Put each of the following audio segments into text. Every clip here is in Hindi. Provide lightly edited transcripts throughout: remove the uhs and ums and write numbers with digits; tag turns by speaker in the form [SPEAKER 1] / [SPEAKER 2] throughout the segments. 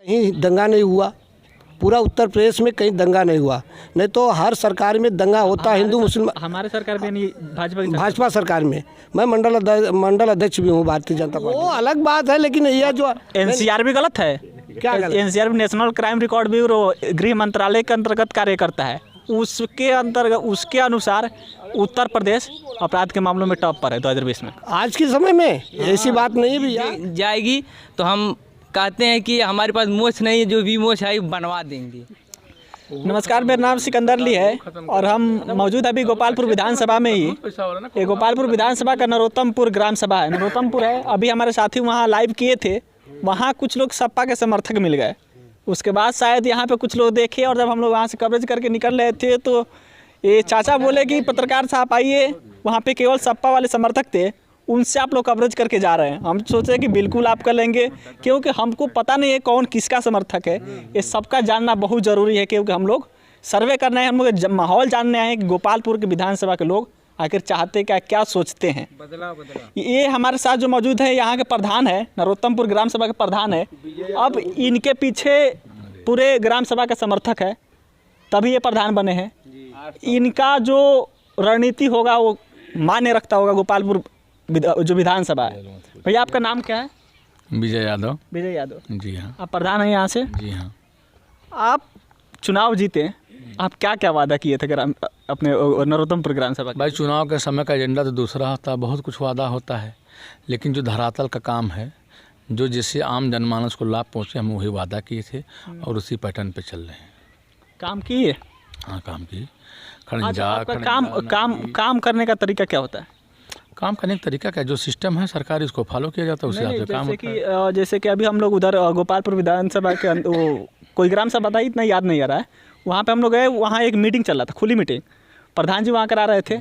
[SPEAKER 1] कहीं दंगा नहीं हुआ, पूरा उत्तर प्रदेश में कहीं दंगा नहीं हुआ। नहीं तो हर सरकार में दंगा होता है, हिंदू मुस्लिम।
[SPEAKER 2] हमारे सरकार में नहीं,
[SPEAKER 1] भाजपा सरकार में मैं मंडल अध्यक्ष भी हूँ भारतीय जनता पार्टी। वो अलग बात है, लेकिन यह जो
[SPEAKER 2] एनसीआर भी गलत है।
[SPEAKER 1] क्या गलत?
[SPEAKER 2] एनसीआर भी नेशनल क्राइम रिकॉर्ड ब्यूरो गृह मंत्रालय के अंतर्गत कार्य करता है। उसके अनुसार उत्तर प्रदेश अपराध के मामलों में टॉप पर है 2020 में।
[SPEAKER 1] आज के समय में ऐसी बात नहीं है भैया।
[SPEAKER 3] जाएगी तो हम कहते हैं कि हमारे पास मोछ नहीं है, जो भी मोछ है बनवा देंगे।
[SPEAKER 2] नमस्कार, मेरा नाम सिकंदर अली है और हम मौजूद अभी गोपालपुर विधानसभा में ही। ये गोपालपुर विधानसभा का नरोत्तमपुर ग्राम सभा है, नरोत्तमपुर है। अभी हमारे साथी वहाँ लाइव किए थे, वहाँ कुछ लोग सपा के समर्थक मिल गए। उसके बाद शायद यहाँ पे कुछ लोग देखे और जब हम लोग वहाँ से कवरेज करके निकल रहे थे तो ये चाचा बोले कि पत्रकार साहब आइए, वहाँ पे केवल सपा वाले समर्थक थे, उनसे आप लोग कवरेज करके जा रहे हैं। हम सोचे कि बिल्कुल आप कर लेंगे, क्योंकि हमको पता नहीं है कौन किसका समर्थक है। ये सबका जानना बहुत ज़रूरी है, क्योंकि हम लोग सर्वे करना है, हम लोग माहौल जानने आए हैं कि गोपालपुर के विधानसभा के लोग आखिर चाहते क्या सोचते हैं। ये हमारे साथ जो मौजूद है यहाँ के प्रधान है, नरोत्तमपुर ग्राम सभा के प्रधान है। अब इनके पीछे पूरे ग्राम सभा का समर्थक है, तभी ये प्रधान बने हैं। इनका जो रणनीति होगा वो मान्य रखता होगा गोपालपुर जो विधानसभा है। भैया आपका नाम क्या है?
[SPEAKER 4] विजय यादव।
[SPEAKER 2] विजय यादव,
[SPEAKER 4] जी हाँ।
[SPEAKER 2] आप प्रधान हैं यहाँ से?
[SPEAKER 4] जी हाँ।
[SPEAKER 2] आप चुनाव जीते, आप क्या क्या वादा किए थे ग्राम अपने नरोत्तमपुर ग्राम सभा?
[SPEAKER 4] भाई चुनाव के समय का एजेंडा तो दूसरा होता है, बहुत कुछ वादा होता है, लेकिन जो धरातल का काम है, जो जिससे आम जनमानस को लाभ पहुँचे, हम वही वादा किए थे और उसी पैटर्न पे चल रहे हैं।
[SPEAKER 2] काम किए?
[SPEAKER 4] हाँ, काम किए।
[SPEAKER 2] काम करने का तरीका क्या होता है?
[SPEAKER 4] काम करने का तरीका क्या, जो सिस्टम है सरकार इसको फॉलो किया जाता है, उसी हिसाब से काम होता है।
[SPEAKER 2] जैसे कि अभी हम लोग उधर गोपालपुर विधानसभा के वो कोई ग्राम सभा था, इतना याद नहीं आ रहा है, वहाँ पे हम लोग गए, वहाँ एक मीटिंग चल रहा था, खुली मीटिंग। प्रधान जी वहाँ करा रहे थे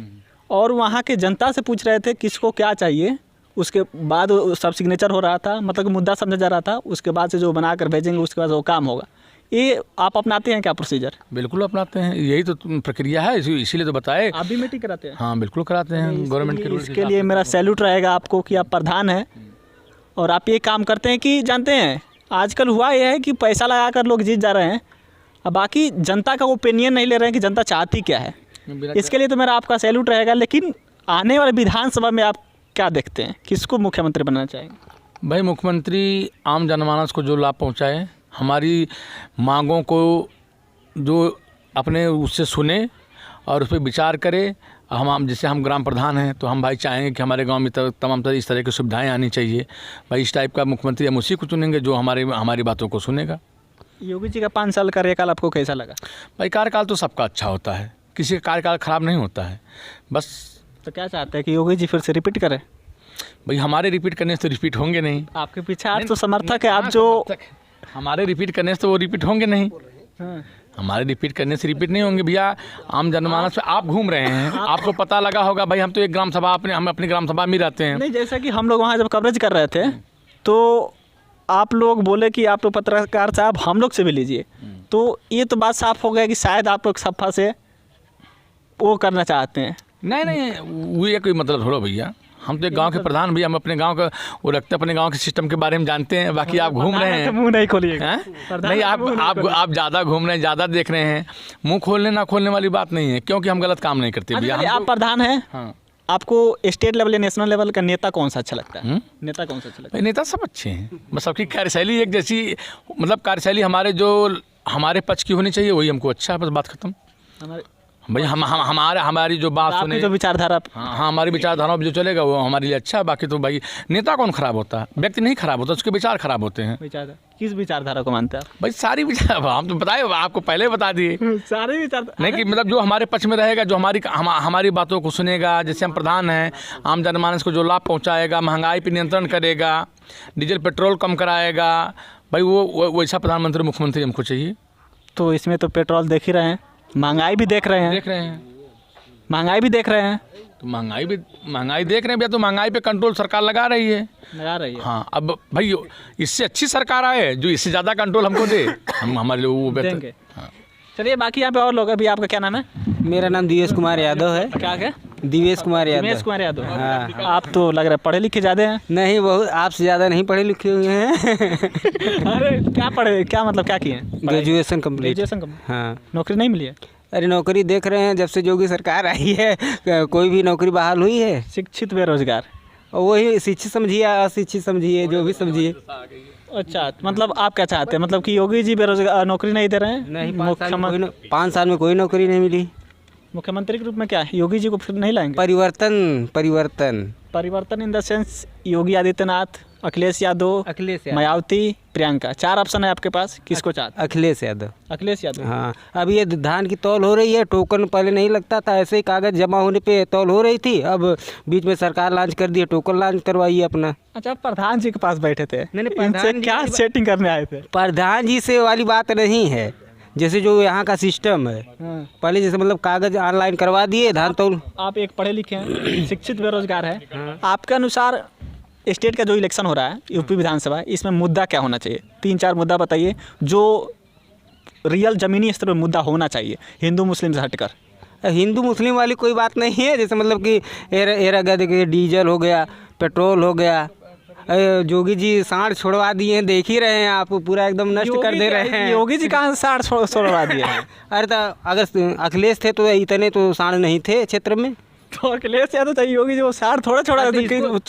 [SPEAKER 2] और वहाँ के जनता से पूछ रहे थे किसको क्या चाहिए। उसके बाद सब सिग्नेचर हो रहा था, मतलब मुद्दा समझा जा रहा था। उसके बाद से जो बना कर भेजेंगे उसके बाद वो काम होगा। ये आप अपनाते हैं क्या प्रोसीजर?
[SPEAKER 4] बिल्कुल अपनाते हैं, यही तो प्रक्रिया है, इसीलिए तो बताए।
[SPEAKER 2] आप भी मीटिंग कराते हैं?
[SPEAKER 4] हाँ बिल्कुल कराते हैं, गवर्नमेंट के रूल।
[SPEAKER 2] इसके लिए मेरा सैल्यूट रहेगा आपको कि आप प्रधान हैं और आप ये काम करते हैं। कि जानते हैं आजकल हुआ यह है कि पैसा लगा कर लोग जीत जा रहे हैं, अब बाकी जनता का ओपिनियन नहीं ले रहे हैं कि जनता चाहती क्या है। इसके लिए तो मेरा आपका सैल्यूट रहेगा। लेकिन आने वाले विधानसभा में आप क्या देखते हैं, किसको मुख्यमंत्री बनना चाहेंगे?
[SPEAKER 4] भाई मुख्यमंत्री आम जनमानस को जो लाभ पहुँचाए, हमारी मांगों को जो अपने उससे सुने और उस पर विचार करे। हम जैसे हम ग्राम प्रधान हैं तो हम भाई चाहेंगे कि हमारे गांव में तमाम तरह इस तरह की सुविधाएं आनी चाहिए। भाई इस टाइप का मुख्यमंत्री हम उसी को चुनेंगे जो हमारी बातों को सुनेगा।
[SPEAKER 2] योगी जी का 5 साल कार्यकाल आपको कैसा लगा?
[SPEAKER 4] भाई कार्यकाल तो सबका अच्छा होता है, किसी का कार्यकाल ख़राब नहीं होता है। बस
[SPEAKER 2] तो क्या चाहते हैं कि योगी जी फिर से रिपीट करें?
[SPEAKER 4] भाई हमारे रिपीट करने से तो रिपीट होंगे नहीं।
[SPEAKER 2] आपके पीछे आज तो समर्थक है, आप जो
[SPEAKER 4] हमारे रिपीट करने से तो वो रिपीट होंगे नहीं। हमारे रिपीट करने से रिपीट नहीं होंगे भैया। आम जनमानस पे आप घूम रहे हैं, आपको पता लगा होगा भाई, हम तो एक ग्राम सभा हम अपनी ग्राम सभा में रहते हैं।
[SPEAKER 2] नहीं, जैसा कि हम लोग वहाँ जब कवरेज कर रहे थे तो आप लोग बोले कि आप लोग पत्रकार साहब हम लोग से भी लीजिए, तो ये तो बात साफ हो गया कि शायद आप लोग सपा से वो करना चाहते हैं।
[SPEAKER 4] नहीं, वो ये कोई मतलब थोड़ा भैया, हम तो एक गांव के प्रधान भैया, हम अपने गांव का वो रखते, अपने गांव के सिस्टम के बारे में जानते हैं। बाकी आप घूम रहे हैं,
[SPEAKER 2] मुंह नहीं खोलिएगा।
[SPEAKER 4] नहीं, आप ज़्यादा घूम रहे हैं, ज़्यादा देख रहे हैं। मुंह खोलने ना खोलने वाली बात नहीं है, क्योंकि हम गलत काम नहीं करते भैया।
[SPEAKER 2] आप प्रधान हैं।
[SPEAKER 4] हाँ।
[SPEAKER 2] आपको स्टेट लेवल या नेशनल लेवल का नेता कौन सा अच्छा लगता है? नेता कौन सा अच्छा लगता है?
[SPEAKER 4] नेता सब अच्छे हैं, बस सबकी कार्यशैली एक जैसी, मतलब कार्यशैली हमारे पक्ष की होनी चाहिए, वही हमको अच्छा है, बस बात खत्म। भाई हमारी जो बात सुने,
[SPEAKER 2] जो विचारधारा,
[SPEAKER 4] हाँ हमारी विचारधारा जो चलेगा वो हमारे लिए अच्छा है। बाकी तो भाई नेता कौन खराब होता है, व्यक्ति नहीं खराब होता, उसके विचार खराब होते हैं।
[SPEAKER 2] किस विचारधारा को मानते हैं आप?
[SPEAKER 4] भाई सारी विचार हम तो बताए, आपको पहले बता दिए।
[SPEAKER 2] सारी विचारधारा
[SPEAKER 4] नहीं कि मतलब जो हमारे पक्ष में रहेगा, जो हमारी बातों को सुनेगा। जैसे हम प्रधान हैं, आम जनमानस को जो लाभ पहुँचाएगा, महंगाई पर नियंत्रण करेगा, डीजल पेट्रोल कम कराएगा, भाई वो वैसा प्रधानमंत्री मुख्यमंत्री हमको चाहिए।
[SPEAKER 2] तो इसमें तो पेट्रोल देख ही रहे हैं, महंगाई भी देख रहे हैं। महंगाई भी देख रहे हैं,
[SPEAKER 4] तो महंगाई देख रहे हैं भैया, तो महंगाई पे कंट्रोल सरकार लगा रही है। हाँ, अब भाई इससे अच्छी सरकार आए जो इससे ज़्यादा कंट्रोल हमको दे, हम हमारे लिए वो बेहतर। हाँ।
[SPEAKER 2] चलिए, बाकी यहाँ पे और लोग, अभी आपका क्या नाम है?
[SPEAKER 3] मेरा नाम दिवेश कुमार यादव है।
[SPEAKER 2] क्या
[SPEAKER 5] दिवेश कुमार
[SPEAKER 2] दिनेश
[SPEAKER 5] यादव।
[SPEAKER 2] कुमार यादव। आप तो लग रहा है पढ़े लिखे ज़्यादा हैं।
[SPEAKER 5] नहीं, बहुत आपसे ज़्यादा नहीं पढ़े लिखे हुए हैं।
[SPEAKER 2] अरे क्या पढ़े, क्या मतलब क्या किए हैं?
[SPEAKER 5] Graduation complete.
[SPEAKER 2] ग्रेजुएशन कम,
[SPEAKER 5] हाँ।
[SPEAKER 2] नौकरी नहीं मिली है?
[SPEAKER 5] अरे नौकरी देख रहे हैं, जब से योगी सरकार आई है कोई भी नौकरी बहाल हुई है?
[SPEAKER 2] शिक्षित बेरोजगार।
[SPEAKER 5] और वही शिक्षित समझिए, अशिक्षित समझिए, जो भी समझिए।
[SPEAKER 2] अच्छा, मतलब आप क्या चाहते हैं, मतलब कि योगी जी बेरोजगार नौकरी नहीं दे रहे हैं?
[SPEAKER 5] नहीं,
[SPEAKER 2] 5
[SPEAKER 5] 5 साल में कोई नौकरी नहीं मिली।
[SPEAKER 2] मुख्यमंत्री के रूप में क्या है, योगी जी को फिर नहीं लाएंगे? परिवर्तन in the sense Yogi Adityanath, Akhilesh Yadav, Mayawati, Priyanka, 4 option है आपके पास, किसको चाहते हैं?
[SPEAKER 5] अखिलेश यादव।
[SPEAKER 2] अखिलेश यादव।
[SPEAKER 5] हाँ, अब ये धान की तौल हो रही है, टोकन पहले नहीं लगता था, ऐसे ही कागज़ जमा होने पे तौल हो रही थी, अब बीच में सरकार लॉन्च कर दी है, टोकन लॉन्च करवाइए अपना।
[SPEAKER 2] अच्छा, प्रधान जी के पास बैठे थे?
[SPEAKER 5] नहीं,
[SPEAKER 2] इनसे
[SPEAKER 5] प्रधान जी
[SPEAKER 2] क्या सेटिंग करने आए थे?
[SPEAKER 5] प्रधान जी से वाली बात नहीं है, जैसे जो यहाँ का सिस्टम है, पहले जैसे मतलब कागज़ ऑनलाइन करवा दिए, धान तौल।
[SPEAKER 2] आप एक पढ़े लिखे हैं, शिक्षित बेरोजगार है, आपके अनुसार स्टेट का जो इलेक्शन हो रहा है यूपी विधानसभा, इसमें मुद्दा क्या होना चाहिए? 3-4 मुद्दा बताइए जो रियल ज़मीनी स्तर पर मुद्दा होना चाहिए, हिंदू मुस्लिम से हटकर।
[SPEAKER 5] हिंदू मुस्लिम वाली कोई बात नहीं है, जैसे मतलब कि एरा देखिए, डीजल हो गया, पेट्रोल हो गया, योगी जी सांड छोड़वा दिए हैं, देख ही रहे हैं आप, पूरा एकदम नष्ट कर दे रहे हैं।
[SPEAKER 2] योगी जी कहाँ सांड छोड़वा दिए हैं?
[SPEAKER 5] अरे तो अगर अखिलेश थे तो इतने तो सांड नहीं थे क्षेत्र में।
[SPEAKER 2] तो अखिलेश यादव चाहिए, योगी जी वो सांड थोड़ा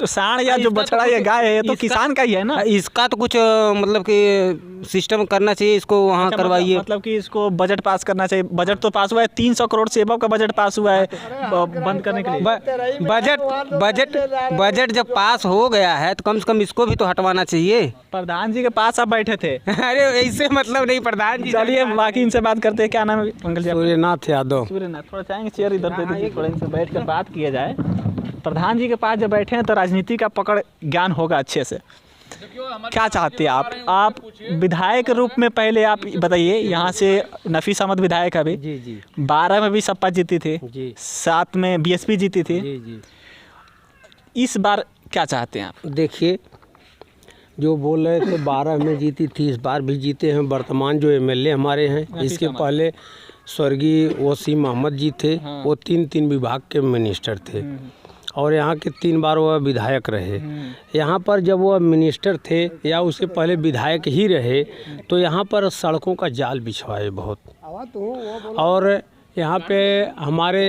[SPEAKER 2] सांड या जो बछड़ा या गाय है, ये तो किसान का ही है ना।
[SPEAKER 5] इसका तो कुछ मतलब कि सिस्टम करना चाहिए, इसको वहाँ करवाइए।
[SPEAKER 2] मतलब कि इसको बजट पास करना चाहिए। बजट तो पास हुआ है, 300 करोड़ से एबव का बजट पास हुआ है बंद करने के लिए।
[SPEAKER 5] बजट जब पास हो गया है तो कम से कम इसको भी तो हटवाना चाहिए।
[SPEAKER 2] प्रधान जी के पास आप बैठे थे।
[SPEAKER 5] अरे ऐसे मतलब नहीं, प्रधान जी।
[SPEAKER 2] चलिए बाकी इनसे बात करते हैं। क्या नाम है अंकल जी?
[SPEAKER 5] सूर्यनाथ यादव।
[SPEAKER 2] सूर्यनाथ, थोड़ा चाहेंगे चेयर इधर दे दीजिए, थोड़ा इनसे बैठ कर बात किया जाए। प्रधान जी के पास जब बैठे हैं तो राजनीति का पकड़ ज्ञान होगा अच्छे से। क्या चाहते हैं आप विधायक रूप में? पहले आप बताइए, यहाँ से नफीस अहमद विधायक अभी
[SPEAKER 5] जी
[SPEAKER 2] 12 में भी सपा जीती थी
[SPEAKER 5] जी,
[SPEAKER 2] 7 में बीएसपी जीती थी
[SPEAKER 5] जी।
[SPEAKER 2] इस बार क्या चाहते हैं आप?
[SPEAKER 6] देखिए, जो बोल रहे थे 12 में जीती थी, इस बार भी जीते हैं। वर्तमान जो एमएलए हमारे हैं, इसके पहले स्वर्गीय वसीम अहमद जी थे, वो 3 विभाग के मिनिस्टर थे और यहाँ के 3 बार वह विधायक रहे। यहाँ पर जब वह मिनिस्टर थे या उससे पहले विधायक ही रहे तो यहाँ पर सड़कों का जाल बिछवाए बहुत। और यहाँ पे हमारे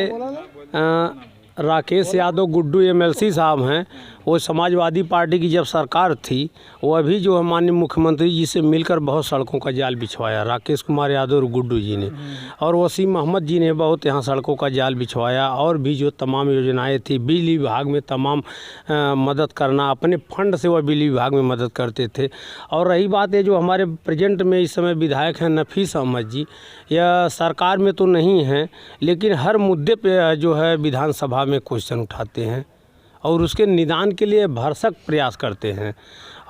[SPEAKER 6] राकेश यादव गुड्डू एमएलसी साहब हैं, वो समाजवादी पार्टी की जब सरकार थी, वह भी जो है माननीय मुख्यमंत्री जी से मिलकर बहुत सड़कों का जाल बिछवाया, राकेश कुमार यादव और गुड्डू जी ने। और वसीम अहमद जी ने बहुत यहाँ सड़कों का जाल बिछवाया। और भी जो तमाम योजनाएं थी, बिजली विभाग में तमाम मदद करना, अपने फंड से वह बिजली विभाग में मदद करते थे। और रही बात है जो हमारे प्रेजेंट में इस समय विधायक हैं नफीस अहमद जी, यह सरकार में तो नहीं हैं लेकिन हर मुद्दे पर जो है विधानसभा में क्वेश्चन उठाते हैं और उसके निदान के लिए भरसक प्रयास करते हैं।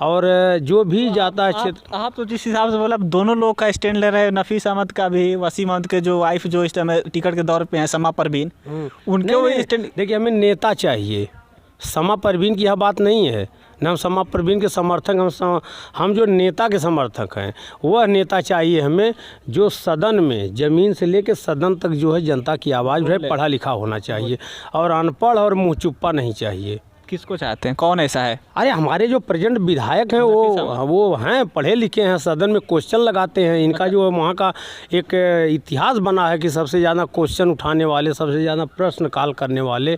[SPEAKER 6] और जो भी जाता है क्षेत्र,
[SPEAKER 2] आप तो जिस हिसाब से बोला, दोनों लोग का स्टैंड ले रहे हैं, नफीस अहमद का भी, वसीम अहमद के जो वाइफ जो इस टाइम टिकट के दौर पे हैं, समा परवीन, उनके वो स्टैंड।
[SPEAKER 6] देखिए, हमें नेता चाहिए, समा परवीन की यह बात नहीं है न, हम समा परवीन के समर्थक, हम जो नेता के समर्थक हैं वह नेता चाहिए हमें, जो सदन में ज़मीन से लेकर सदन तक जो है जनता की आवाज़ है, पढ़ा लिखा होना चाहिए और अनपढ़ और मुँह चुप्पा नहीं चाहिए।
[SPEAKER 2] किसको चाहते हैं, कौन ऐसा है?
[SPEAKER 6] अरे हमारे जो प्रेजेंट विधायक हैं वो हैं, पढ़े लिखे हैं, सदन में क्वेश्चन लगाते हैं। इनका जो वहाँ का एक इतिहास बना है कि सबसे ज़्यादा क्वेश्चन उठाने वाले, सबसे ज़्यादा प्रश्न काल करने वाले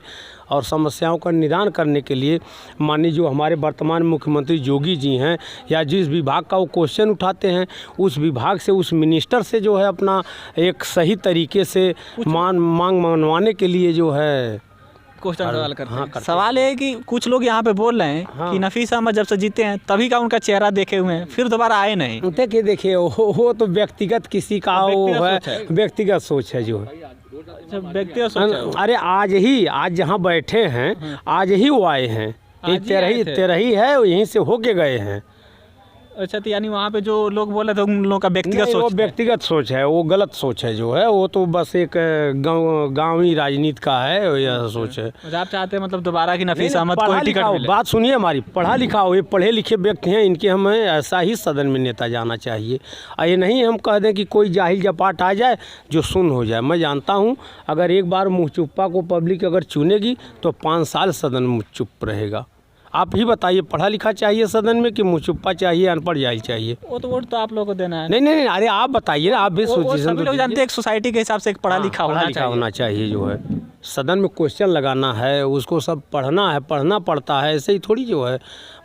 [SPEAKER 6] और समस्याओं का निदान करने के लिए माननीय जो हमारे वर्तमान मुख्यमंत्री योगी जी हैं, या जिस विभाग का वो क्वेश्चन उठाते हैं उस विभाग से, उस मिनिस्टर से जो है अपना एक सही तरीके से मांग मनवाने के लिए जो है
[SPEAKER 2] क्वेश्चन सवाल करते हैं। सवाल है कि कुछ लोग यहाँ पे बोल रहे हैं कि नफीस अहमद जब से जीते हैं तभी का उनका चेहरा देखे हुए हैं, फिर दोबारा आए नहीं।
[SPEAKER 6] देखिए वो तो व्यक्तिगत किसी का वो है, व्यक्तिगत सोच है जो है।
[SPEAKER 2] व्यक्तिगत सोच है।
[SPEAKER 6] अरे आज जहाँ बैठे हैं, आज ही वो आए हैं, तेरही है, यहीं से होके गए हैं।
[SPEAKER 2] अच्छा, तो यानी वहाँ पे जो लोग बोले थे उन लोगों का व्यक्तिगत
[SPEAKER 6] नहीं, वो
[SPEAKER 2] सोच है।
[SPEAKER 6] व्यक्तिगत सोच है, वो गलत सोच है जो है, वो तो बस एक गांवी राजनीति का है, यह सोच है।
[SPEAKER 2] अच्छा, आप चाहते हैं मतलब दोबारा की नफीस
[SPEAKER 6] नहीं,
[SPEAKER 2] अहमद को
[SPEAKER 6] पढ़ा
[SPEAKER 2] ही टिकट
[SPEAKER 6] लिखा हो,
[SPEAKER 2] मिले।
[SPEAKER 6] बात सुनिए हमारी, पढ़ा लिखा हो, ये पढ़े लिखे व्यक्ति हैं, इनके हमें ऐसा ही सदन में नेता जाना चाहिए। ये नहीं हम कह दें कि कोई जाहिल जपाट आ जाए जो सुन हो जाए। मैं जानता हूँ अगर एक बार मुँह चुप्पा को पब्लिक अगर चुनेगी तो 5 साल सदन में चुप रहेगा। आप ही बताइए, पढ़ा लिखा चाहिए सदन में कि मुँह चुप्पा चाहिए, अनपढ़ जाहिल चाहिए?
[SPEAKER 2] वो तो वोट तो आप लोगों को देना है।
[SPEAKER 6] नहीं, अरे आप बताइए ना, आप भी
[SPEAKER 2] वो
[SPEAKER 6] सोचिए।
[SPEAKER 2] सभी लोग जानते हैं एक सोसाइटी के हिसाब से एक पढ़ा लिखा होना चाहिए।
[SPEAKER 6] जो है सदन में क्वेश्चन लगाना है, उसको सब पढ़ना है, पढ़ना पड़ता है, ऐसे ही थोड़ी जो है।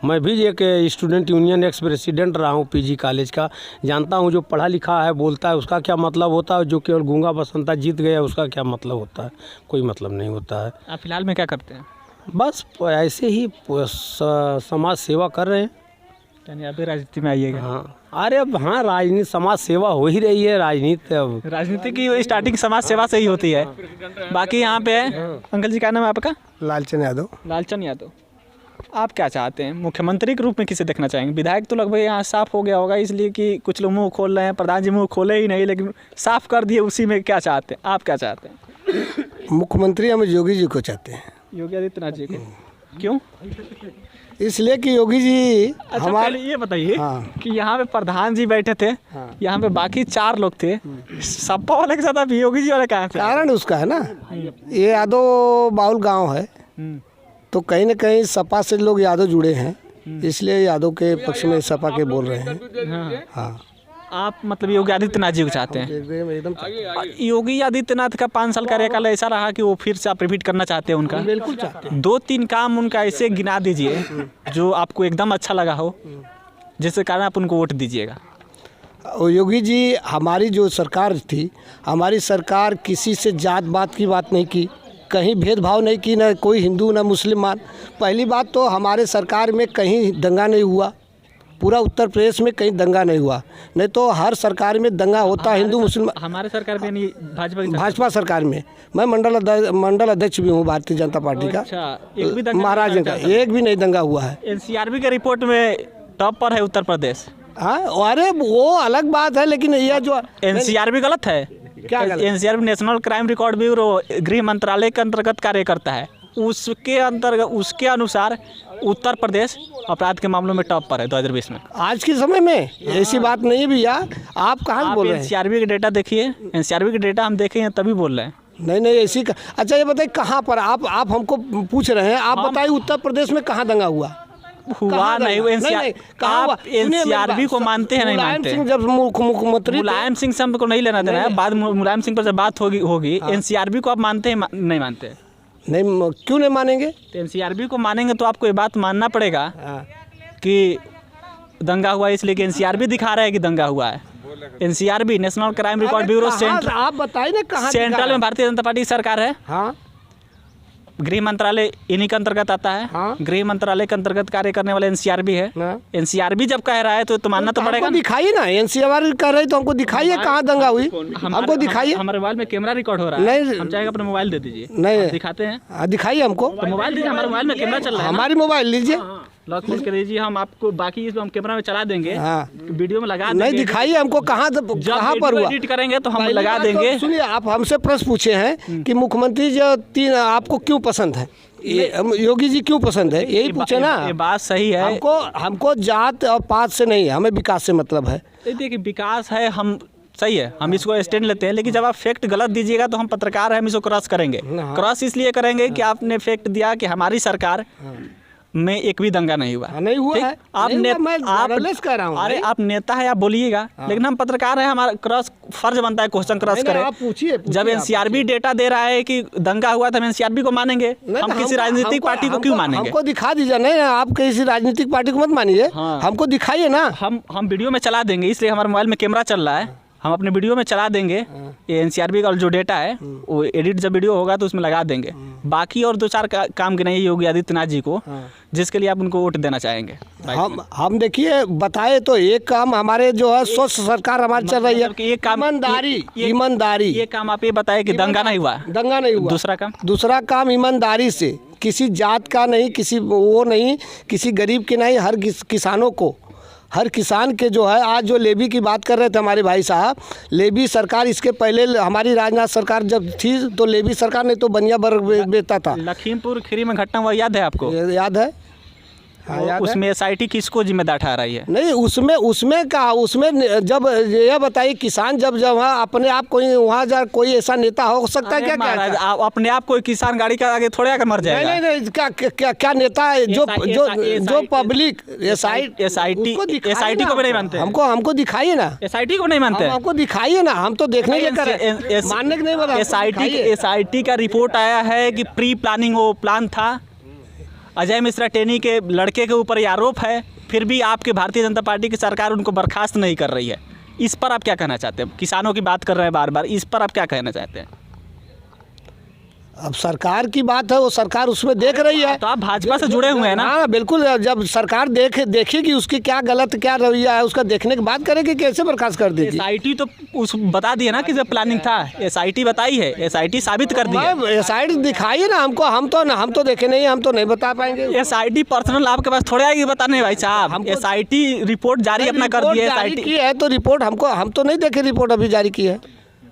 [SPEAKER 6] मैं भी एक स्टूडेंट यूनियन एक्स प्रेसिडेंट रहा हूँ पीजी कॉलेज का, जानता हूँ जो पढ़ा लिखा है बोलता है उसका क्या मतलब होता है, जो केवल गूंगा बसंता जीत गया उसका क्या मतलब होता है, कोई मतलब नहीं होता है।
[SPEAKER 2] आप फिलहाल में क्या करते हैं?
[SPEAKER 6] बस ऐसे ही समाज सेवा कर रहे हैं।
[SPEAKER 2] यानी आप भी राजनीति में आइएगा?
[SPEAKER 6] हाँ, अरे अब हाँ, राजनीति समाज सेवा हो ही रही है, राजनीति अब
[SPEAKER 2] राजनीति की स्टार्टिंग समाज सेवा से ही होती है। बाकी यहाँ पे है अंकल जी, क्या नाम है आपका?
[SPEAKER 1] लालचंद यादव।
[SPEAKER 2] लालचंद यादव। आप क्या चाहते हैं, मुख्यमंत्री के रूप में किसे देखना चाहेंगे? विधायक तो लगभग यहाँ साफ हो गया होगा, इसलिए कि कुछ लोग मुंह खोल रहे हैं, प्रधान जी मुंह खोले ही नहीं, लेकिन साफ कर दिए, उसी में क्या चाहते हैं? आप क्या चाहते हैं?
[SPEAKER 1] मुख्यमंत्री हम योगी जी को चाहते हैं।
[SPEAKER 2] योगी आदित्यनाथ जी को क्यों?
[SPEAKER 1] इसलिए कि योगी जी
[SPEAKER 2] अच्छा, पहले ये बताइए कि यहाँ पे प्रधान जी बैठे थे, यहाँ पे बाकी 4 लोग थे, सपा वाले के साथ आप योगी जी वाले कहाँ थे?
[SPEAKER 1] कारण उसका है ना, ये यादव बाउल गांव है, तो कहीं ना कहीं सपा से लोग यादव जुड़े हैं, इसलिए यादव के पक्ष में सपा के बोल रहे हैं। हाँ,
[SPEAKER 2] आप मतलब योगी आदित्यनाथ जी को चाहते हैं?
[SPEAKER 1] एकदम
[SPEAKER 2] योगी आदित्यनाथ का 5 साल कार्यकाल ऐसा रहा कि वो फिर से आप रिपीट करना चाहते हैं उनका?
[SPEAKER 1] बिल्कुल चाहते हैं।
[SPEAKER 2] 2-3 काम उनका ऐसे गिना दीजिए जो आपको एकदम अच्छा लगा हो, जिसके कारण आप उनको वोट दीजिएगा।
[SPEAKER 1] और योगी जी, हमारी जो सरकार थी, हमारी सरकार किसी से जात बात की बात नहीं की, कहीं भेदभाव नहीं की, ना कोई हिंदू ना मुसलमान। पहली बात तो हमारे सरकार में कहीं दंगा नहीं हुआ, पूरा उत्तर प्रदेश में कहीं दंगा नहीं हुआ, नहीं तो हर सरकार में दंगा होता है हिंदू मुसलमान।
[SPEAKER 2] हमारे सरकार में नहीं,
[SPEAKER 1] भाजपा सरकार में मैं मंडल अध्यक्ष भी हूँ भारतीय जनता पार्टी का।
[SPEAKER 2] अच्छा, एक भी दंगा
[SPEAKER 1] महाराज का एक भी नहीं दंगा हुआ है।
[SPEAKER 2] एनसीआरबी के रिपोर्ट में टॉप पर है उत्तर प्रदेश।
[SPEAKER 1] हाँ, अरे वो अलग बात है, लेकिन यह जो
[SPEAKER 2] एनसीआरबी गलत है
[SPEAKER 1] क्या गलत?
[SPEAKER 2] NCRB national crime record bureau गृह मंत्रालय के अंतर्गत कार्य करता है, उसके अंतर्गत उसके अनुसार उत्तर प्रदेश अपराध के मामलों में टॉप पर है 2020 में।
[SPEAKER 1] आज के समय में ऐसी बात नहीं है भैया, आप कहाँ बोल रहे हैं?
[SPEAKER 2] एनसीआरबी के डेटा देखिए, एनसीआरबी के डेटा हम देखे हैं तभी बोल रहे हैं।
[SPEAKER 1] नहीं ऐसी अच्छा, ये बताइए कहाँ पर आप हमको पूछ रहे हैं, आप बताइए उत्तर प्रदेश में कहाँ दंगा हुआ?
[SPEAKER 2] हुआ नहीं, आप एनसीआरबी को मानते हैं नहीं मानते?
[SPEAKER 1] मुलायम सिंह जब मुख्यमंत्री,
[SPEAKER 2] मुलायम सिंह से हमको नहीं लेना देना है, बाद मुलायम सिंह पर जब बात होगी एनसीआरबी को आप मानते हैं नहीं मानते?
[SPEAKER 1] नहीं, क्यों नहीं मानेंगे?
[SPEAKER 2] तो एनसीआरबी को मानेंगे तो आपको ये बात मानना पड़ेगा कि दंगा हुआ, इसलिए कि एनसीआरबी दिखा रहा है कि दंगा हुआ है। NCRB national crime record bureau central,
[SPEAKER 1] आप बताइए ना कहाँ
[SPEAKER 2] सेंट्रल में भारतीय जनता पार्टी की सरकार है।
[SPEAKER 1] हाँ,
[SPEAKER 2] गृह मंत्रालय इन्हीं के अंतर्गत आता है।
[SPEAKER 1] हाँ।
[SPEAKER 2] गृह मंत्रालय के अंतर्गत कार्य करने वाला एनसीआरबी है।
[SPEAKER 1] हाँ।
[SPEAKER 2] एनसीआरबी जब कह रहा है तो मानना तो पड़ेगा।
[SPEAKER 1] हमको दिखाइए ना, एनसीआर कर रही तो हमको दिखाइए कहाँ दंगा हुई, हमको दिखाइए।
[SPEAKER 2] हमारे मोबाइल में कैमरा रिकॉर्ड हो रहा है,
[SPEAKER 1] नहीं,
[SPEAKER 2] हम चाहेंगे अपना मोबाइल दे दीजिए,
[SPEAKER 1] नहीं
[SPEAKER 2] दिखाते हैं।
[SPEAKER 1] दिखाइए हमको,
[SPEAKER 2] तो मोबाइल दीजिए, हमारे मोबाइल में कैमरा चल रहा है।
[SPEAKER 1] हमारी मोबाइल लीजिए,
[SPEAKER 2] लॉक लिस्ट कर दीजिए, हम आपको बाकी इसमें हम कैमरा में चला देंगे।
[SPEAKER 1] हाँ।
[SPEAKER 2] वीडियो में लगा देंगे।
[SPEAKER 1] नहीं दिखाइए हमको कहाँ पर हुआ।
[SPEAKER 2] एडिट करेंगे तो हम
[SPEAKER 1] पहली
[SPEAKER 2] लगा
[SPEAKER 1] बात तो
[SPEAKER 2] देंगे।
[SPEAKER 1] सुनिए, आप हमसे प्रश्न पूछे हैं कि मुख्यमंत्री जो 3 आपको क्यों पसंद है, योगी जी क्यों पसंद है, यही पूछे ना।
[SPEAKER 2] ये बात सही है।
[SPEAKER 1] हमको जात और पात से नहीं, हमें विकास से मतलब है।
[SPEAKER 2] देखिए विकास है, हम सही है, हम इसको स्टैंड लेते हैं, लेकिन जब आप फैक्ट गलत दीजिएगा तो हम पत्रकार हैं, हम इसको क्रॉस करेंगे। क्रॉस इसलिए करेंगे कि आपने फैक्ट दिया कि हमारी सरकार में एक भी दंगा नहीं हुआ।
[SPEAKER 1] नहीं हुआ है,
[SPEAKER 2] आप
[SPEAKER 1] कह रहा हूँ।
[SPEAKER 2] अरे आप नेता है, आप बोलिएगा, लेकिन हम पत्रकार हैं, हमारा क्रॉस फर्ज बनता है, क्वेश्चन क्रॉस करें।
[SPEAKER 1] आप पूछिए,
[SPEAKER 2] जब एनसीआरबी डेटा दे रहा है कि दंगा हुआ तो हम एनसीआरबी को मानेंगे, हम किसी राजनीतिक पार्टी को क्यों मानेंगे?
[SPEAKER 1] हमको दिखा दीजिए। नहीं, आप किसी राजनीतिक पार्टी को मत मानिए, हमको दिखाइए ना।
[SPEAKER 2] हम वीडियो में चला देंगे, इसलिए हमारे मोबाइल में कैमरा चल रहा है, हम अपने वीडियो में चला देंगे। ये एनसीआरबी का जो डेटा है वो एडिट जब वीडियो होगा तो उसमें लगा देंगे। बाकी और 2-4 काम गिनाइए योगी आदित्यनाथ जी को, जिसके लिए आप उनको वोट देना चाहेंगे।
[SPEAKER 1] हम देखिए बताए तो एक काम हमारे जो है स्वच्छ सरकार हमारी चल रही है,
[SPEAKER 2] एक काम
[SPEAKER 1] ईमानदारी।
[SPEAKER 2] ये काम आप ये बताए कि दंगा नहीं हुआ।
[SPEAKER 1] दंगा नहीं हुआ।
[SPEAKER 2] दूसरा
[SPEAKER 1] काम ईमानदारी से, किसी जात का नहीं, किसी वो नहीं, किसी गरीब के नहीं, हर किसानों को हर किसान के जो है, आज जो लेवी की बात कर रहे थे हमारे भाई साहब, लेवी सरकार इसके पहले हमारी राजनाथ सरकार जब थी तो लेवी सरकार ने तो बनिया बर बेचता था।
[SPEAKER 2] लखीमपुर खीरी में घटना हुआ याद है आपको?
[SPEAKER 1] याद है, हाँ याद है।
[SPEAKER 2] उसमें SIT किसको जिम्मेदार ठहरा रही है?
[SPEAKER 1] नहीं, उसमें कहा, उसमें जब ये बताइए किसान जब वहाँ अपने आप कोई वहाँ जा कोई ऐसा नेता हो सकता है क्या?
[SPEAKER 2] महाराज, आप अपने आप कोई किसान गाड़ी के आगे थोड़े आकर मर जाएगा।
[SPEAKER 1] नहीं, क्या नेता है जो पब्लिक
[SPEAKER 2] SIT को भी नहीं मानते?
[SPEAKER 1] हमको दिखाइए ना,
[SPEAKER 2] SIT को नहीं मानते?
[SPEAKER 1] हमको दिखाइए ना, हम तो देखने के कर मानने के नहीं बना।
[SPEAKER 2] SIT का रिपोर्ट आया है कि प्री प्लानिंग वो प्लान था। अजय मिश्रा टेनी के लड़के के ऊपर ये आरोप है, फिर भी आपके भारतीय जनता पार्टी की सरकार उनको बर्खास्त नहीं कर रही है। इस पर आप क्या कहना चाहते हैं? किसानों की बात कर रहे हैं बार बार, इस पर आप क्या कहना चाहते हैं?
[SPEAKER 1] अब सरकार की बात है, वो सरकार उसमें देख रही है।
[SPEAKER 2] तो आप भाजपा से जुड़े हुए हैं ना?
[SPEAKER 1] हाँ बिल्कुल, जब सरकार देखेगी उसकी क्या गलत क्या रवैया है, उसका देखने के बाद करेगी, कैसे बर्खास्त कर देगी।
[SPEAKER 2] SIT तो उस बता दिया ना कि जब प्लानिंग था, SIT बताई है, SIT साबित कर दी है।
[SPEAKER 1] SIT दिखाइए ना हमको, हम तो देखे नहीं, हम तो नहीं बता पाएंगे।
[SPEAKER 2] SIT पर्सनल आपके पास थोड़े आएगी बताने भाई साहब। SIT रिपोर्ट जारी अपना कर दी है। SIT
[SPEAKER 1] की है तो रिपोर्ट हम तो नहीं देखे, रिपोर्ट अभी जारी की है,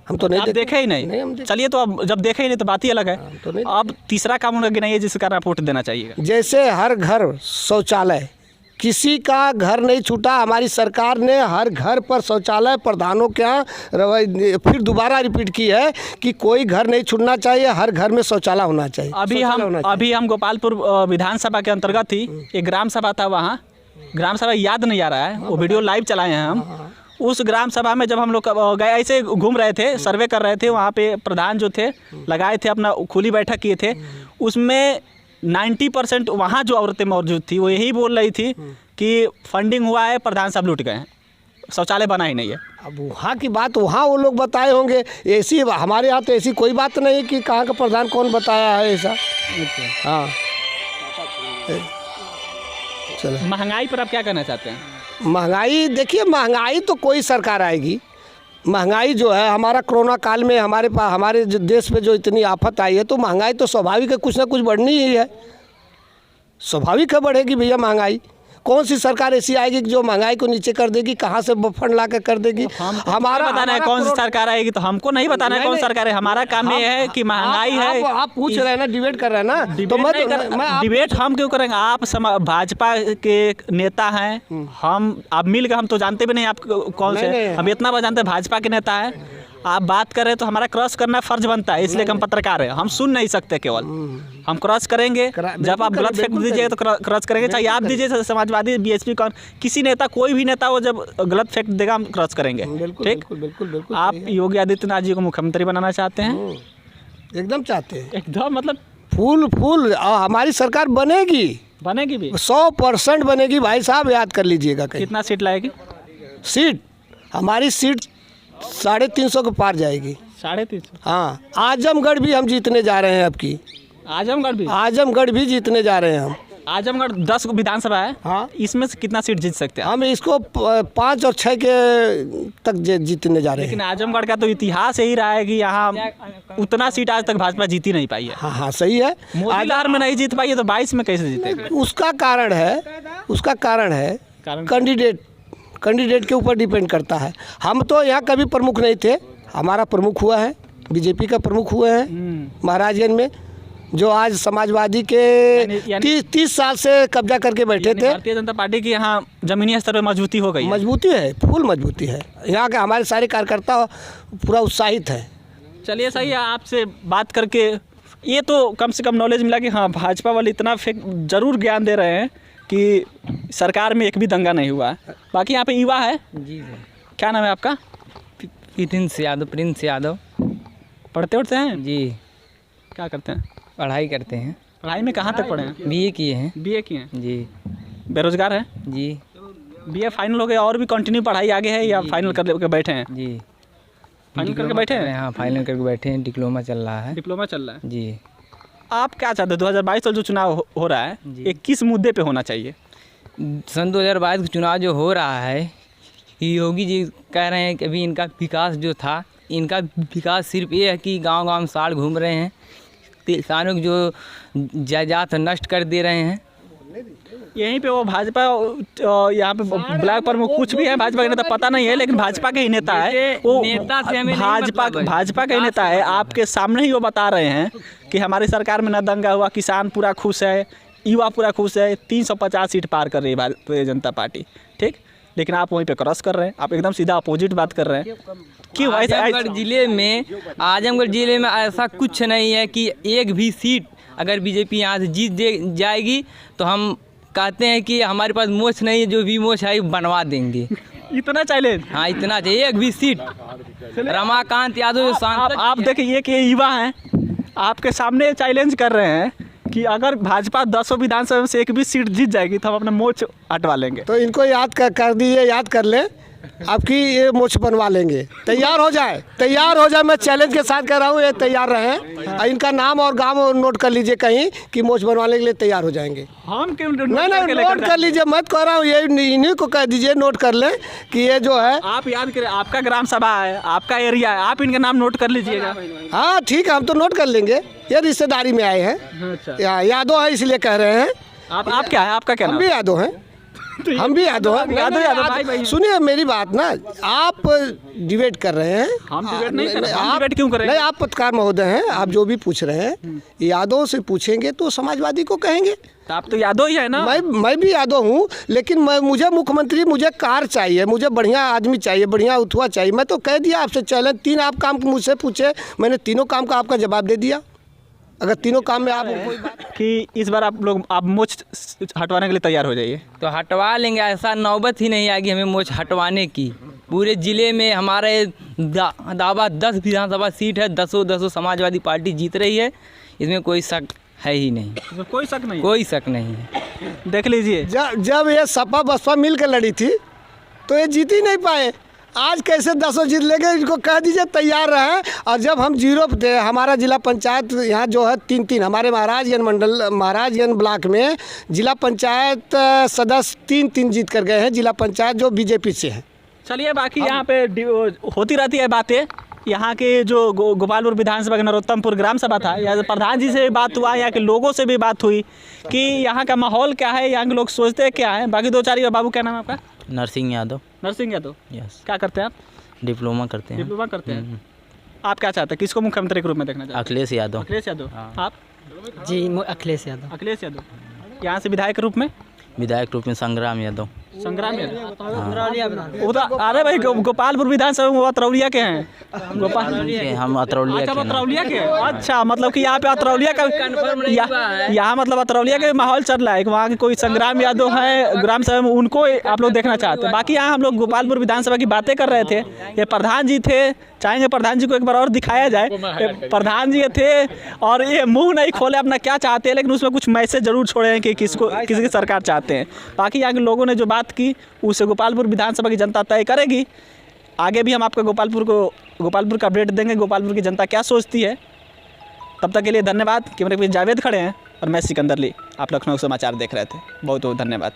[SPEAKER 1] हम तो नहीं
[SPEAKER 2] देखे ही नहीं। चलिए, तो अब जब देखे ही नहीं तो बात ही अलग है।
[SPEAKER 1] तो
[SPEAKER 2] अब तीसरा काम उनका गिनाइए जिसके कारण आप वोट देना चाहिए।
[SPEAKER 1] जैसे हर घर शौचालय, किसी का घर नहीं छूटा, हमारी सरकार ने हर घर पर शौचालय प्रधानों के यहाँ फिर दोबारा रिपीट की है कि कोई घर नहीं छूटना चाहिए, हर घर में शौचालय होना चाहिए।
[SPEAKER 2] अभी हम गोपालपुर विधानसभा के अंतर्गत ही एक ग्राम सभा था, वहाँ ग्राम सभा याद नहीं आ रहा है, वो वीडियो लाइव चलाए हैं हम। उस ग्राम सभा में जब हम लोग गए, ऐसे घूम रहे थे, सर्वे कर रहे थे, वहाँ पे प्रधान जो थे लगाए थे, अपना खुली बैठक किए थे। उसमें 90% वहाँ जो औरतें मौजूद थी वो यही बोल रही थी कि फंडिंग हुआ है, प्रधान साहब लूट गए हैं, शौचालय बना ही नहीं है।
[SPEAKER 1] अब वहाँ की बात वहाँ वो लोग बताए होंगे, ऐसी हमारे यहाँ तो ऐसी कोई बात नहीं है कि कहाँ का प्रधान कौन बताया है ऐसा। हाँ, चलो।
[SPEAKER 2] महंगाई पर आप क्या कहना चाहते हैं?
[SPEAKER 1] महंगाई देखिए, महंगाई तो कोई सरकार आएगी, महंगाई जो है हमारा कोरोना काल में हमारे देश पे जो इतनी आफत आई है, तो महंगाई तो स्वाभाविक है, कुछ ना कुछ बढ़नी ही है, स्वाभाविक है बढ़ेगी भैया महंगाई। कौन सी सरकार ऐसी आएगी जो महंगाई को नीचे कर देगी? कहाँ से फंड ला कर देगी?
[SPEAKER 2] हमारा बताना है कौन सी सरकार आएगी, तो हमको नहीं बताना है कौन सरकार है। हमारा काम ये है कि महंगाई है।
[SPEAKER 1] आप पूछ रहे हैं ना, डिबेट कर रहे हैं ना, तो मैं
[SPEAKER 2] डिबेट हम क्यों करेंगे? आप भाजपा के नेता हैं, आप मिल के, हम तो जानते भी नहीं आप कौन से, हम इतना बात जानते हैं भाजपा के नेता है। आप बात कर रहे हैं तो हमारा क्रॉस करना फर्ज बनता है, इसलिए हम पत्रकार हैं, हम सुन नहीं सकते, केवल हम क्रॉस करेंगे। जब आप गलत फैक्ट दीजिएगा तो क्रॉस करेंगे, चाहे आप दीजिए समाजवादी, BSP, कौन किसी नेता, कोई भी नेता वो जब गलत फैक्ट देगा हम क्रॉस करेंगे। ठीक,
[SPEAKER 1] बिल्कुल।
[SPEAKER 2] आप योगी आदित्यनाथ जी को मुख्यमंत्री बनाना चाहते हैं?
[SPEAKER 1] एकदम चाहते हैं,
[SPEAKER 2] एकदम, मतलब
[SPEAKER 1] फूल हमारी सरकार बनेगी
[SPEAKER 2] भी
[SPEAKER 1] 100% बनेगी भाई साहब, याद कर लीजिएगा।
[SPEAKER 2] कितना सीट लाएगी?
[SPEAKER 1] सीट हमारी सीट 350 के पार जाएगी।
[SPEAKER 2] 350?
[SPEAKER 1] हाँ, आजमगढ़ भी हम जीतने जा रहे हैं अब की। आजमगढ़ भी जीतने जा रहे हैं हम।
[SPEAKER 2] आजमगढ़ 10 विधानसभा है।
[SPEAKER 1] हाँ,
[SPEAKER 2] इसमें से कितना सीट जीत सकते हैं?
[SPEAKER 1] हम इसको 5 और 6 के तक जीतने जा रहे हैं।
[SPEAKER 2] लेकिन आजमगढ़ का तो इतिहास यही रहा है कि यहाँ उतना सीट आज तक भाजपा जीती नहीं पाई है।
[SPEAKER 1] हाँ, सही है।
[SPEAKER 2] मोदी लहर में नहीं जीत पाई है, तो 22 में कैसे जीतेगी?
[SPEAKER 1] उसका कारण है कैंडिडेट के ऊपर डिपेंड करता है। हम तो यहाँ कभी प्रमुख नहीं थे, हमारा प्रमुख हुआ है, बीजेपी का प्रमुख हुए हैं महाराजगंज में, जो आज समाजवादी के 30 साल से कब्जा करके बैठे थे।
[SPEAKER 2] भारतीय जनता पार्टी की यहाँ जमीनी स्तर पर मजबूती हो गई है।
[SPEAKER 1] मजबूती है, फुल मजबूती है, यहाँ के हमारे सारे कार्यकर्ता पूरा उत्साहित है।
[SPEAKER 2] चलिए, सही है, आपसे बात करके ये तो कम से कम नॉलेज मिला कि हाँ, भाजपा वाले इतना जरूर ज्ञान दे रहे हैं कि सरकार में एक भी दंगा नहीं हुआ है। बाकी यहाँ पे युवा है
[SPEAKER 3] जी सर।
[SPEAKER 2] क्या नाम है आपका?
[SPEAKER 3] प्रिंस यादव।
[SPEAKER 2] पढ़ते उठते हैं
[SPEAKER 3] जी।
[SPEAKER 2] क्या करते हैं?
[SPEAKER 3] पढ़ाई करते हैं।
[SPEAKER 2] पढ़ाई में कहाँ तक पढ़े हैं?
[SPEAKER 3] BA किए हैं।
[SPEAKER 2] BA किए हैं
[SPEAKER 3] जी।
[SPEAKER 2] बेरोजगार हैं
[SPEAKER 3] जी।
[SPEAKER 2] BA फाइनल हो गया, और भी कंटिन्यू पढ़ाई आगे है या फाइनल करके बैठे हैं?
[SPEAKER 3] जी,
[SPEAKER 2] फाइनल करके बैठे हैं।
[SPEAKER 3] हाँ, फाइनल करके बैठे हैं, डिप्लोमा चल रहा है।
[SPEAKER 2] डिप्लोमा चल रहा है
[SPEAKER 3] जी।
[SPEAKER 2] आप क्या चाहते हैं 2022 में जो चुनाव हो रहा है, ये किस मुद्दे पे होना चाहिए?
[SPEAKER 3] सन 2022 का चुनाव जो हो रहा है, योगी जी कह रहे हैं कि अभी इनका विकास जो था, इनका विकास सिर्फ ये है कि गांव-गांव में साड़ घूम रहे हैं, किसानों की जो जायदाद नष्ट कर दे रहे हैं,
[SPEAKER 2] यहीं पे वो भाजपा यहाँ पे ब्लॉक प्रमुख कुछ भी है भाजपा के नेता पता नहीं है, लेकिन भाजपा के ही नेता है वो,
[SPEAKER 3] नेता से हमें नहीं मतलब है।
[SPEAKER 2] भाजपा के ही नेता है। आपके सामने ही वो बता रहे हैं कि हमारी सरकार में न दंगा हुआ, किसान पूरा खुश है, युवा पूरा खुश है, 350 सीट पार कर रही है भारतीय जनता पार्टी, ठीक। लेकिन आप वहीं पे क्रॉस कर रहे हैं, आप एकदम सीधा अपोजिट बात कर रहे हैं। क्यों
[SPEAKER 3] आजमगढ़ जिले में ऐसा कुछ नहीं है कि एक भी सीट अगर बीजेपी यहाँ से जीत जाएगी तो हम कहते हैं कि हमारे पास मोछ नहीं है, जो भी मोछ है बनवा देंगे।
[SPEAKER 2] इतना चैलेंज?
[SPEAKER 3] हाँ, इतना चाहिए। एक भी सीट रमाकांत यादव जो सांसद,
[SPEAKER 2] आप देखिए कि युवा हैं, आपके सामने चैलेंज कर रहे हैं कि अगर भाजपा 10 विधानसभा से एक भी सीट जीत जाएगी तो हम अपना मोछ हटवा लेंगे।
[SPEAKER 1] तो इनको याद कर दीजिए, याद कर लें, आपकी ये मोछ बनवा लेंगे। तैयार हो जाए, मैं चैलेंज के साथ कह रहा हूँ, ये तैयार रहें। इनका नाम और गांव नोट कर लीजिए कहीं कि मोछ बनवाने के लिए तैयार हो जाएंगे।
[SPEAKER 2] हम क्यों
[SPEAKER 1] नहीं नोट कर लीजिए, मत कह रहा हूँ, ये इन्हीं को कह दीजिए, नोट कर लें कि ये जो है।
[SPEAKER 2] आप याद करें, आपका ग्राम सभा है, आपका एरिया है, आप इनका नाम नोट कर लीजिएगा।
[SPEAKER 1] हाँ ठीक है, हम तो नोट कर लेंगे, ये रिश्तेदारी में आए हैं, यादव है इसलिए कह रहे हैं।
[SPEAKER 2] आप क्या है, आपका क्या
[SPEAKER 1] हम
[SPEAKER 2] नाम?
[SPEAKER 1] भी यादव हैं, हम भी यादव हैं।
[SPEAKER 2] यादव
[SPEAKER 1] सुनिए मेरी बात ना, आप डिबेट कर रहे हैं।
[SPEAKER 2] हम डिबेट नहीं कर रहे हैं। हम डिबेट क्यों करें?
[SPEAKER 1] नहीं, आप पत्रकार महोदय हैं, आप जो भी पूछ रहे हैं यादव से पूछेंगे तो समाजवादी को कहेंगे।
[SPEAKER 2] तो आप तो यादव ही है ना?
[SPEAKER 1] मैं भी यादव हूँ, लेकिन मुझे मुख्यमंत्री, मुझे कार चाहिए, मुझे बढ़िया आदमी चाहिए, बढ़िया उठवा चाहिए। मैं तो कह दिया आपसे चैलेंज, 3 आप काम मुझसे पूछे, मैंने तीनों काम का आपका जवाब दे दिया। अगर तीनों काम में आप
[SPEAKER 2] कि इस बार आप मोछ हटवाने के लिए तैयार हो जाइए
[SPEAKER 3] तो हटवा लेंगे। ऐसा नौबत ही नहीं आएगी हमें मोछ हटवाने की। पूरे ज़िले में हमारे दावा 10 विधानसभा सीट है, 10 समाजवादी पार्टी जीत रही है, इसमें कोई शक है ही नहीं।
[SPEAKER 2] कोई शक नहीं,
[SPEAKER 3] कोई शक नहीं है।
[SPEAKER 2] देख लीजिए,
[SPEAKER 1] जब ये सपा बसपा मिल कर लड़ी थी तो ये जीत ही नहीं पाए। आज कैसे 10 जीत लेंगे, इनको कह दीजिए तैयार रहें। और जब हम 0 पे थे, हमारा जिला पंचायत यहाँ जो है 3 हमारे महाराजगंज ब्लॉक में जिला पंचायत सदस्य 3 जीत कर गए हैं, जिला पंचायत जो बीजेपी से है।
[SPEAKER 2] चलिए बाकी यहाँ पे होती रहती है बातें। यहाँ के जो गोपालपुर विधानसभा के नरोत्तमपुर ग्राम सभा था, यहाँ प्रधान जी से बात हुआ, यहाँ के लोगों से भी बात हुई कि यहाँ का माहौल क्या है, यहाँ के लोग सोचते क्या है। बाकी 2-4 बाबू, क्या नाम है आपका?
[SPEAKER 3] नरसिंह यादव।
[SPEAKER 2] नरसिंह यादव,
[SPEAKER 3] यस।
[SPEAKER 2] क्या करते हैं आप?
[SPEAKER 3] डिप्लोमा करते हैं।
[SPEAKER 2] डिप्लोमा करते हैं। आप क्या चाहते हैं, किसको मुख्यमंत्री के रूप में देखना चाहते हैं?
[SPEAKER 3] अखिलेश यादव।
[SPEAKER 2] अखिलेश यादव। आप?
[SPEAKER 7] जी अखिलेश यादव।
[SPEAKER 2] अखिलेश यादव। यहाँ से विधायक के रूप में?
[SPEAKER 3] विधायक रूप में संग्राम यादव।
[SPEAKER 2] संग्राम यादव। अरे भाई गोपालपुर विधानसभा में वो अतरौलिया के हैं।
[SPEAKER 3] हम अतरौलिया
[SPEAKER 2] अच्छा, अतरौलिया के। अच्छा, मतलब कि यहाँ पे अतरौलिया का यहाँ मतलब अतरौलिया का माहौल चल रहा है। वहाँ के कोई संग्राम यादव है ग्राम सभा में, उनको आप लोग देखना चाहते हैं। बाकी यहाँ हम लोग गोपालपुर विधानसभा की बातें कर रहे थे। ये प्रधान जी थे, चाहेंगे प्रधान जी को एक बार और दिखाया जाए। प्रधान जी थे और ये मुंह नहीं खोले अपना क्या चाहते हैं, लेकिन उसमें कुछ मैसेज जरूर छोड़े हैं कि किसकी सरकार चाहते हैं। बाकी यहाँ के लोगों ने जो बात की उसे गोपालपुर विधानसभा की जनता तय करेगी। आगे भी हम आपको गोपालपुर का अपडेट देंगे, गोपालपुर की जनता क्या सोचती है। तब तक के लिए धन्यवाद। कैमरे पे जावेद खड़े हैं और मैं सिकंदर ली, आप लखनऊ समाचार देख रहे थे। बहुत बहुत धन्यवाद।